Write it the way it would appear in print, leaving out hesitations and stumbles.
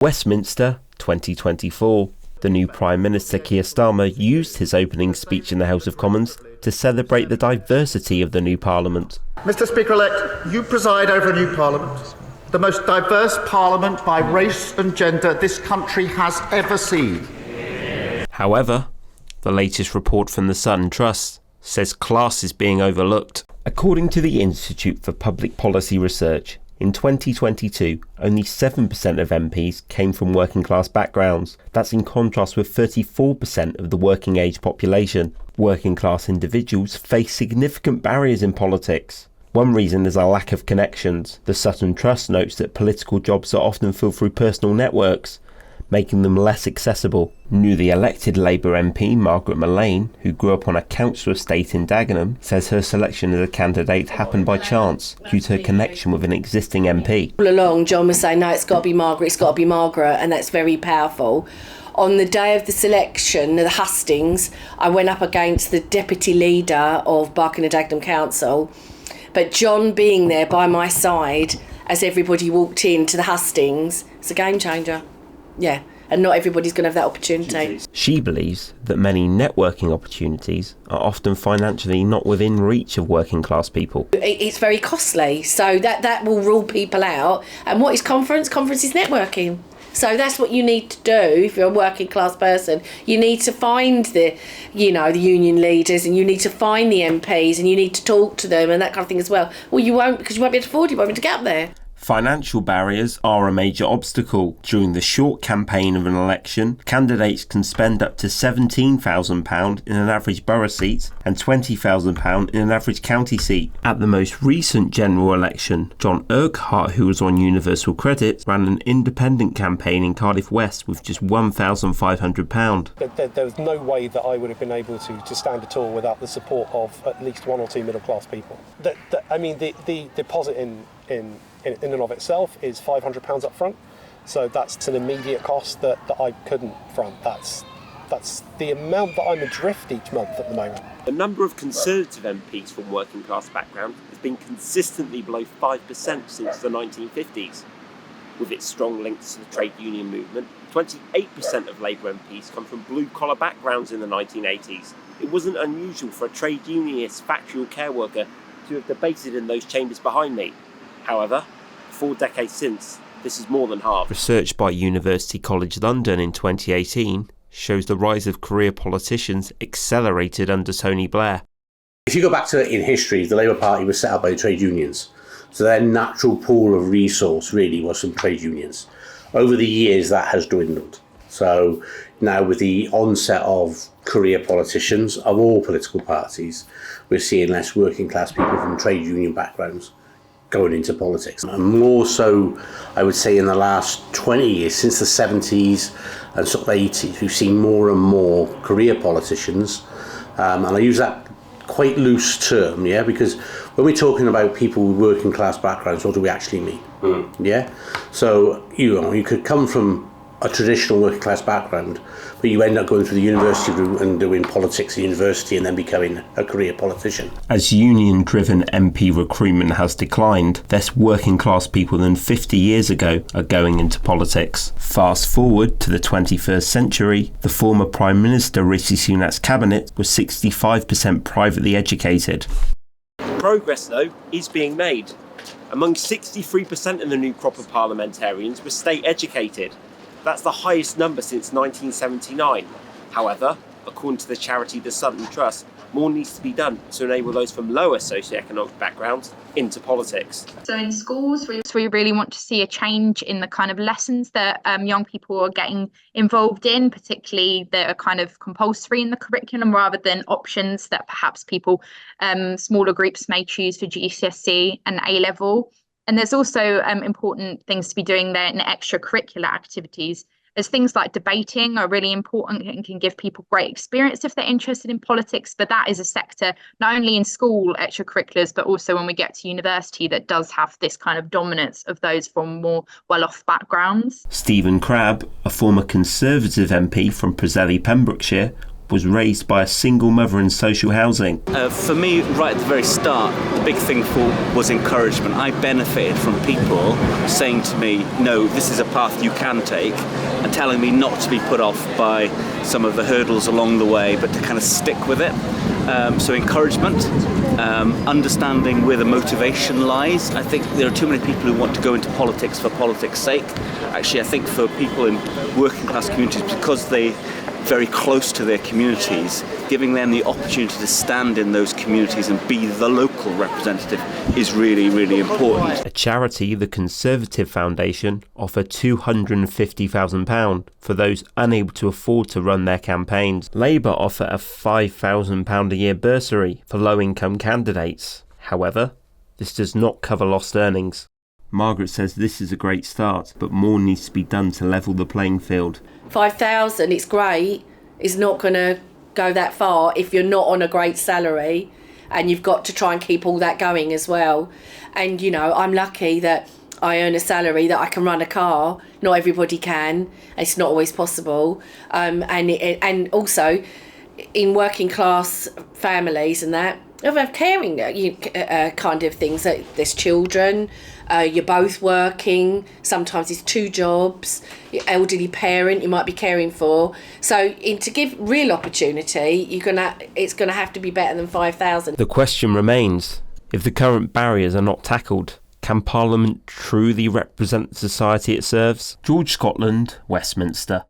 Westminster 2024. The new Prime Minister Keir Starmer used his opening speech in the House of Commons to celebrate the diversity of the new Parliament. Mr. Speaker-elect, you preside over a new Parliament, the most diverse Parliament by race and gender this country has ever seen. However, the latest report from the Sutton Trust says class is being overlooked. According to the Institute for Public Policy Research, in 2022, only 7% of MPs came from working class backgrounds. That's in contrast with 34% of the working age population. Working class individuals face significant barriers in politics. One reason is a lack of connections. The Sutton Trust notes that political jobs are often filled through personal networks, making them less accessible. Newly elected Labour MP Margaret Mullane, who grew up on a council estate in Dagenham, says her selection as a candidate happened by chance due to her connection with an existing MP. All along, John was saying, no, it's got to be Margaret, and that's very powerful. On the day of the selection, the hustings, I went up against the deputy leader of Barking and Dagenham Council, but John being there by my side as everybody walked into the hustings, it's a game changer. Yeah, and not everybody's going to have that opportunity. She believes that many networking opportunities are often financially not within reach of working class people. It's very costly, so that will rule people out. And what is conference? Conference is networking. So that's what you need to do if you're a working class person. You need to find the union leaders, and you need to find the MPs, and you need to talk to them and that kind of thing as well. Well, you won't, because you won't be able to afford it, you won't be able to get up there. Financial barriers are a major obstacle. During the short campaign of an election, candidates can spend up to £17,000 in an average borough seat and £20,000 in an average county seat. At the most recent general election, John Urquhart, who was on Universal Credit, ran an independent campaign in Cardiff West with just £1,500. There was no way that I would have been able to stand at all without the support of at least one or two middle class people. The deposit in and of itself is £500 up front, so that's an immediate cost that I couldn't front. That's the amount that I'm adrift each month at the moment. The number of Conservative MPs from working class background has been consistently below 5% since the 1950s. With its strong links to the trade union movement, 28% of Labour MPs come from blue-collar backgrounds in the 1980s. It wasn't unusual for a trade unionist, factory or care worker to have debated in those chambers behind me. However, 4 decades since, this is more than half. Research by University College London in 2018 shows the rise of career politicians accelerated under Tony Blair. If you go back to in history, the Labour Party was set up by the trade unions. So their natural pool of resource really was from trade unions. Over the years, that has dwindled. So now with the onset of career politicians of all political parties, we're seeing less working class people from trade union backgrounds going into politics. And more so, I would say, in the last 20 years, since the 70s and sort of 80s, we've seen more and more career politicians. And I use that quite loose term, yeah, because when we're talking about people with working class backgrounds, what do we actually mean? Yeah? So, you could come from a traditional working class background, but you end up going through the university route and doing politics at university and then becoming a career politician. As union-driven MP recruitment has declined, less working class people than 50 years ago are going into politics. Fast forward to the 21st century, the former Prime Minister Rishi Sunak's cabinet was 65% privately educated. Progress, though, is being made. Among 63% of the new crop of parliamentarians were state educated. That's the highest number since 1979. However, according to the charity the Sutton Trust, more needs to be done to enable those from lower socioeconomic backgrounds into politics. So in schools, we really want to see a change in the kind of lessons that young people are getting involved in, particularly that are kind of compulsory in the curriculum rather than options that perhaps people, smaller groups may choose for GCSE and A-level. And there's also important things to be doing there in extracurricular activities, as things like debating are really important and can give people great experience if they're interested in politics. But that is a sector, not only in school extracurriculars, but also when we get to university, that does have this kind of dominance of those from more well-off backgrounds. Stephen Crabb, a former Conservative MP from Preseli, Pembrokeshire, was raised by a single mother in social housing. For me, right at the very start, the big thing was encouragement. I benefited from people saying to me, no, this is a path you can take, and telling me not to be put off by some of the hurdles along the way, but to kind of stick with it. So encouragement, understanding where the motivation lies. I think there are too many people who want to go into politics for politics' sake. Actually, I think for people in working class communities, because they're very close to their communities, giving them the opportunity to stand in those communities and be the local representative is really, really important. A charity, the Conservative Foundation, offer £250,000 for those unable to afford to run their campaigns. Labour offer a £5,000 a year bursary for low-income candidates. However, this does not cover lost earnings. Margaret says this is a great start, but more needs to be done to level the playing field. 5,000, it's great. It's not going to go that far if you're not on a great salary, and you've got to try and keep all that going as well. And, you know, I'm lucky that I earn a salary that I can run a car. Not everybody can. It's not always possible. And also, in working class families and that, of caring kind of things. There's children, you're both working, sometimes it's two jobs, your elderly parent you might be caring for. So to give real opportunity, it's gonna have to be better than 5,000. The question remains, if the current barriers are not tackled, can Parliament truly represent the society it serves? George Scotland, Westminster.